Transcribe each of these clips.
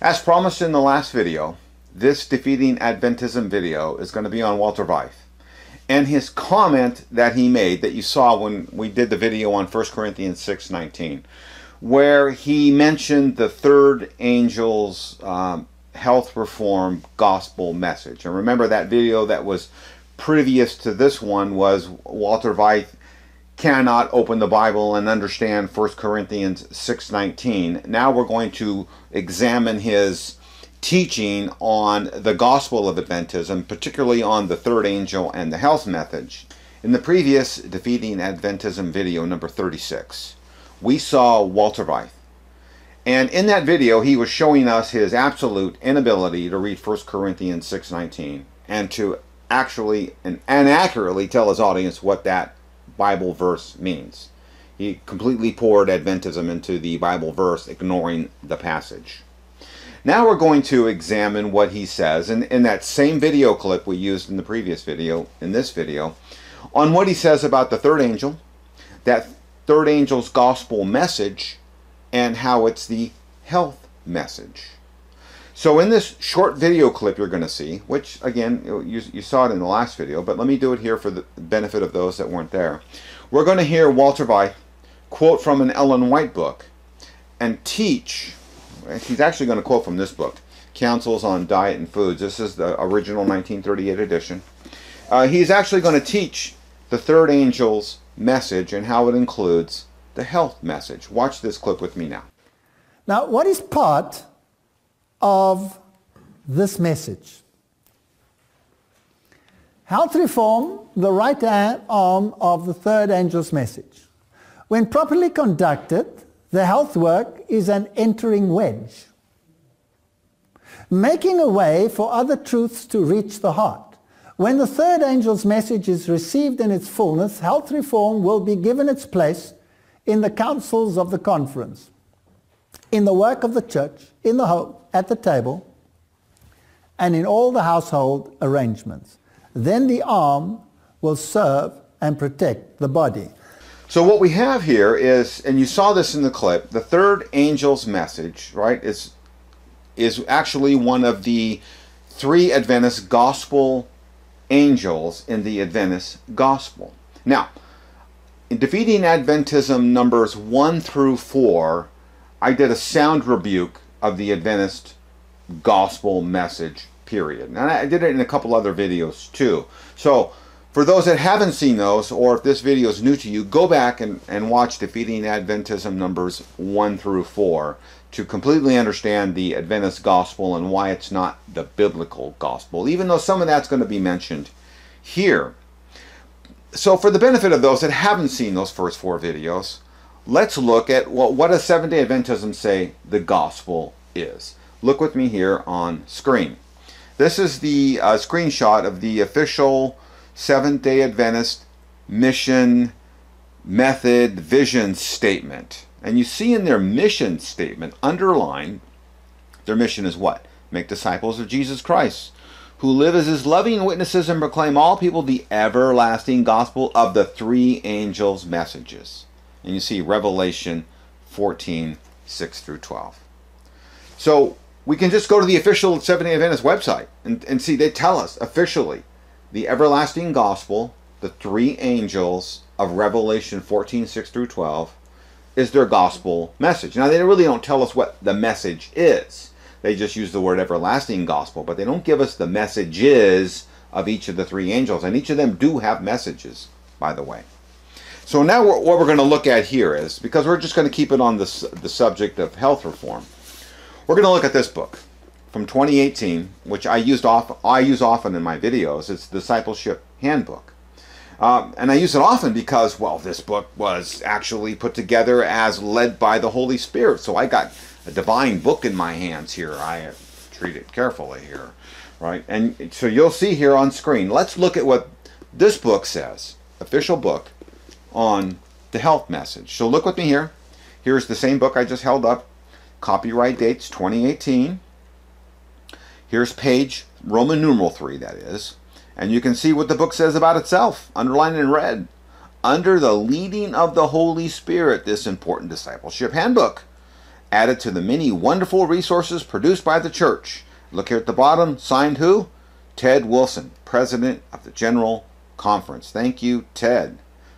As promised in the last video, this Defeating Adventism video is going to be on Walter Veith. And his comment that he made that you saw when we did the video on 1 Corinthians 6:19, where he mentioned the third angel's health reform gospel message. And remember, that video that was previous to this one was Walter Veith cannot open the Bible and understand 1 Corinthians 6:19. Now we're going to examine his teaching on the gospel of Adventism, particularly on the third angel and the health message. In the previous Defeating Adventism video, number 36, we saw Walter Veith. And in that video, he was showing us his absolute inability to read 1 Corinthians 6:19 and to actually and accurately tell his audience what that Bible verse means. He completely poured Adventism into the Bible verse, ignoring the passage. Now we're going to examine what he says in that same video clip we used in the previous video, in this video, on what he says about the third angel, that third angel's gospel message, and how it's the health message. So in this short video clip you're going to see, which again, you saw it in the last video, but let me do it here for the benefit of those that weren't there. We're going to hear Walter Veith quote from an Ellen White book and teach. He's actually going to quote from this book, Counsels on Diet and Foods. This is the original 1938 edition. He's actually going to teach the third angel's message and how it includes the health message. Watch this clip with me now. Now, what is part of this message? Health reform, the right arm of the third angel's message. When properly conducted, the health work is an entering wedge, making a way for other truths to reach the heart. When the third angel's message is received in its fullness, health reform will be given its place in the councils of the conference, in the work of the church, in the home, at the table, and in all the household arrangements. Then the arm will serve and protect the body. So what we have here is, and you saw this in the clip, the third angel's message, right, is actually one of the three Adventist gospel angels in the Adventist gospel. Now, in Defeating Adventism numbers 1 through 4, I did a sound rebuke of the Adventist gospel message, period. And I did it in a couple other videos too. So for those that haven't seen those, or if this video is new to you, go back and watch Defeating Adventism numbers 1 through 4 to completely understand the Adventist gospel and why it's not the biblical gospel, even though some of that's going to be mentioned here. So for the benefit of those that haven't seen those first 4 videos, let's look at what does Seventh-day Adventism say the gospel is. Look with me here on screen. This is the screenshot of the official Seventh-day Adventist mission, method, vision statement. And you see in their mission statement, underlined, their mission is what? Make disciples of Jesus Christ, who live as his loving witnesses and proclaim all people the everlasting gospel of the three angels' messages. And you see Revelation 14, 6 through 12. So we can just go to the official Seventh-day Adventist website and see, they tell us officially the everlasting gospel, the three angels of Revelation 14, 6 through 12, is their gospel message. Now, they really don't tell us what the message is. They just use the word everlasting gospel, but they don't give us the messages of each of the three angels. And each of them do have messages, by the way. So now what we're going to look at here is, because we're just going to keep it on the subject of health reform, we're going to look at this book from 2018, which I use often in my videos. It's Discipleship Handbook. And I use it often because, well, this book was actually put together as led by the Holy Spirit. So I got a divine book in my hands here. I treat it carefully here, right? And so you'll see here on screen. Let's look at what this book says, official book, on the health message. So look with me here. Here's the same book I just held up. Copyright dates 2018. Here's page Roman numeral 3, that is. And you can see what the book says about itself, underlined in red. Under the leading of the Holy Spirit, this important discipleship handbook added to the many wonderful resources produced by the church. Look here at the bottom, signed who? Ted Wilson, President of the General Conference. Thank you, Ted,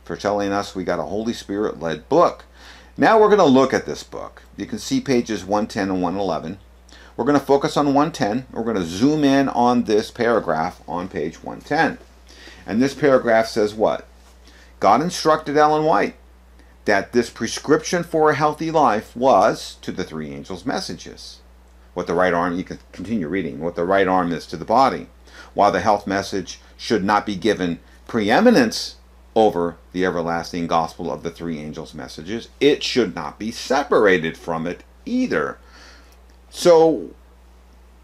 for telling us we got a Holy Spirit-led book. Now we're going to look at this book. You can see pages 110 and 111. We're going to focus on 110. We're going to zoom in on this paragraph on page 110. And this paragraph says what? God instructed Ellen White that this prescription for a healthy life was to the three angels' messages. What the right arm, you can continue reading, what the right arm is to the body. While the health message should not be given preeminence over the everlasting gospel of the three angels' messages, it should not be separated from it either. So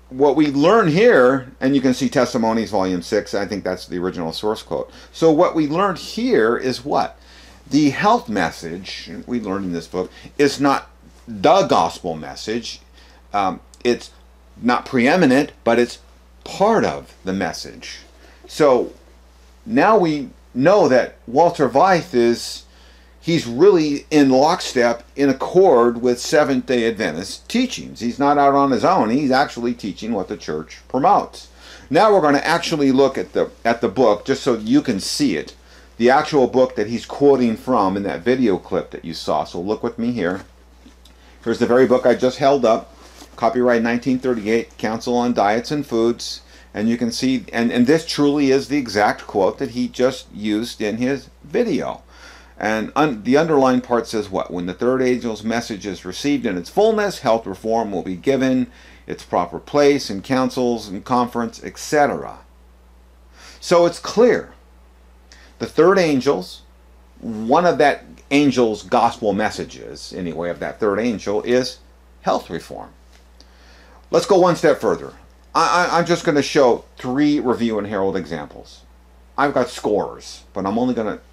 what we learn here, and you can see Testimonies, Volume 6, I think that's the original source quote. So what we learned here is what? The health message, we learned in this book, is not the gospel message. It's not preeminent, but it's part of the message. So now we know that Walter Veith he's really in lockstep, in accord with Seventh-day Adventist teachings. He's not out on his own. He's actually teaching what the church promotes. Now we're going to actually look at the book, just so you can see it. The actual book that he's quoting from in that video clip that you saw. So look with me here. Here's the very book I just held up. Copyright 1938, Council on Diets and Foods. And you can see, and this truly is the exact quote that he just used in his video. And the underlying part says what? When the third angel's message is received in its fullness, health reform will be given its proper place in councils and conference, etc. So it's clear. The third angel's, one of that angel's gospel messages, anyway, of that third angel, is health reform. Let's go one step further. I'm just going to show 3 Review and Herald examples. I've got scores, but I'm only going to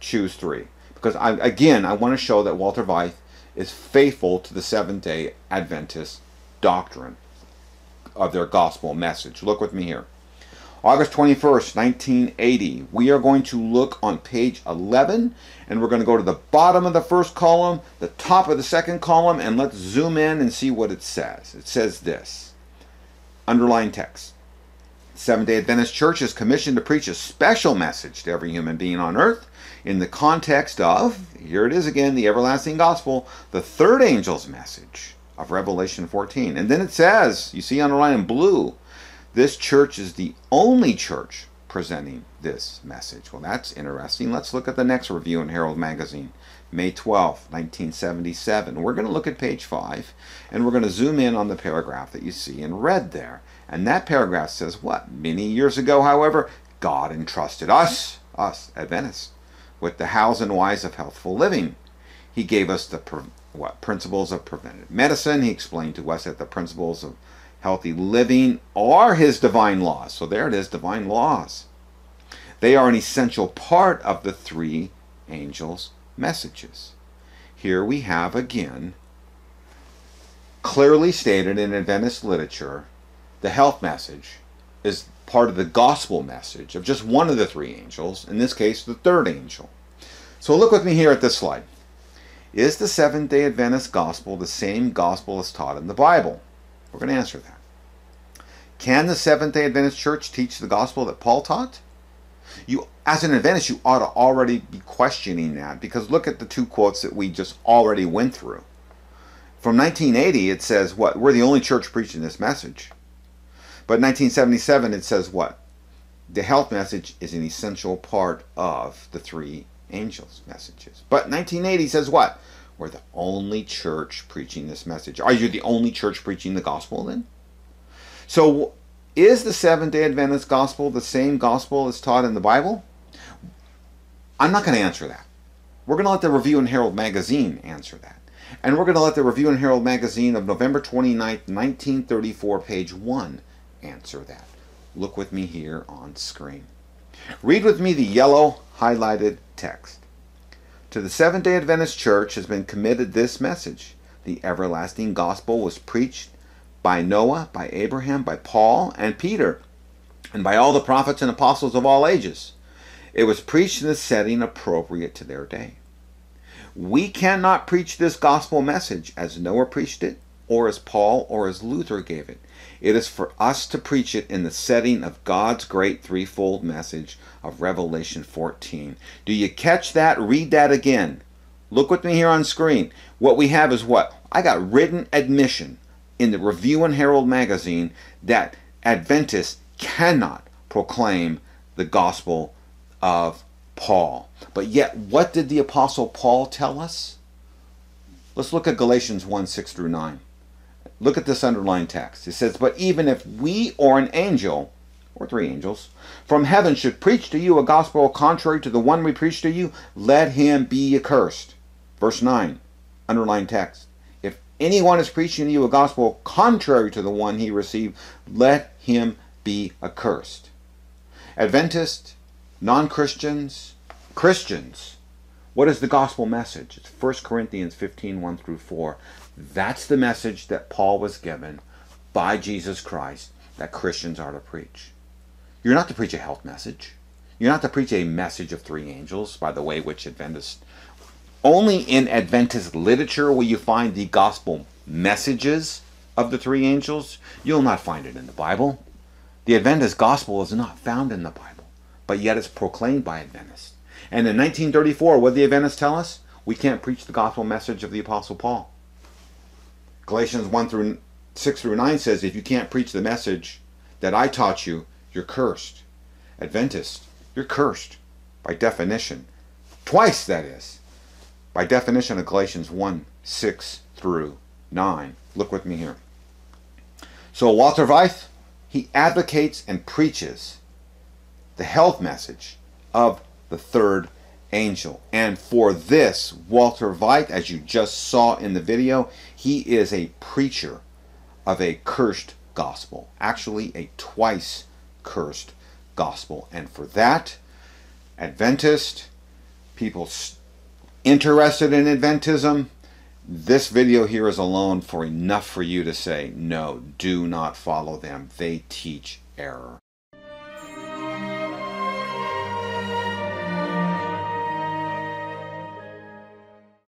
choose 3. Because, I want to show that Walter Veith is faithful to the Seventh-day Adventist doctrine of their gospel message. Look with me here. August 21st, 1980. We are going to look on page 11, and we're going to go to the bottom of the first column, the top of the second column, and let's zoom in and see what it says. It says this. Underlined text. Seventh-day Adventist Church is commissioned to preach a special message to every human being on earth in the context of, here it is again, the everlasting gospel, the third angel's message of Revelation 14. And then it says, you see underlined in blue, this church is the only church presenting this message. Well, that's interesting. Let's look at the next Review in Herald magazine, May 12, 1977. We're going to look at page 5, and we're going to zoom in on the paragraph that you see in red there. And that paragraph says what? Many years ago, however, God entrusted us Adventists, with the hows and whys of healthful living. He gave us the principles of preventive medicine. He explained to us that the principles of healthy living are his divine laws. So there it is, divine laws. They are an essential part of the three angels' messages. Here we have again, clearly stated in Adventist literature, the health message is part of the gospel message of just one of the three angels, in this case the third angel. So look with me here at this slide. Is the Seventh-day Adventist gospel the same gospel as taught in the Bible? We're going to answer that. Can the Seventh-day Adventist Church teach the gospel that Paul taught? You, as an Adventist, you ought to already be questioning that, because look at the 2 quotes that we just already went through. From 1980, it says what? We're the only church preaching this message. But 1977, it says what? The health message is an essential part of the three angels' messages. But 1980 says what? We're the only church preaching this message. Are you the only church preaching the gospel then? So is the Seventh-day Adventist gospel the same gospel as taught in the Bible? I'm not going to answer that. We're going to let the Review and Herald magazine answer that. And we're going to let the Review and Herald magazine of November 29th, 1934, page 1, answer that. Look with me here on screen. Read with me the yellow highlighted text. To the Seventh-day Adventist Church has been committed this message. The everlasting gospel was preached by Noah, by Abraham, by Paul and Peter, and by all the prophets and apostles of all ages. It was preached in a setting appropriate to their day. We cannot preach this gospel message as Noah preached it, or as Paul or as Luther gave it. It is for us to preach it in the setting of God's great threefold message of Revelation 14. Do you catch that? Read that again. Look with me here on screen. What we have is what? I got written admission in the Review and Herald magazine that Adventists cannot proclaim the gospel of Paul. But yet, what did the Apostle Paul tell us? Let's look at Galatians 1, 6 through 9. Look at this underlined text. It says, but even if we or an angel, or three angels, from heaven should preach to you a gospel contrary to the one we preach to you, let him be accursed. Verse 9, underlined text. If anyone is preaching to you a gospel contrary to the one he received, let him be accursed. Adventists, non-Christians, Christians, what is the gospel message? It's 1 Corinthians 15, 1 through 4. That's the message that Paul was given by Jesus Christ that Christians are to preach. You're not to preach a health message. You're not to preach a message of three angels, by the way, which Adventists... Only in Adventist literature will you find the gospel messages of the three angels. You'll not find it in the Bible. The Adventist gospel is not found in the Bible, but yet it's proclaimed by Adventists. And in 1934, what did the Adventists tell us? We can't preach the gospel message of the Apostle Paul. Galatians 1 through 6 through 9 says, if you can't preach the message that I taught you, you're cursed. Adventist, you're cursed by definition. Twice, that is. By definition of Galatians 1, 6 through 9. Look with me here. So Walter Weiss, he advocates and preaches the health message of the third angel. And for this, Walter Weiss, as you just saw in the video, he is a preacher of a cursed gospel. Actually, a twice cursed gospel. And for that, Adventist, people interested in Adventism, this video here is alone for enough for you to say, no, do not follow them. They teach error.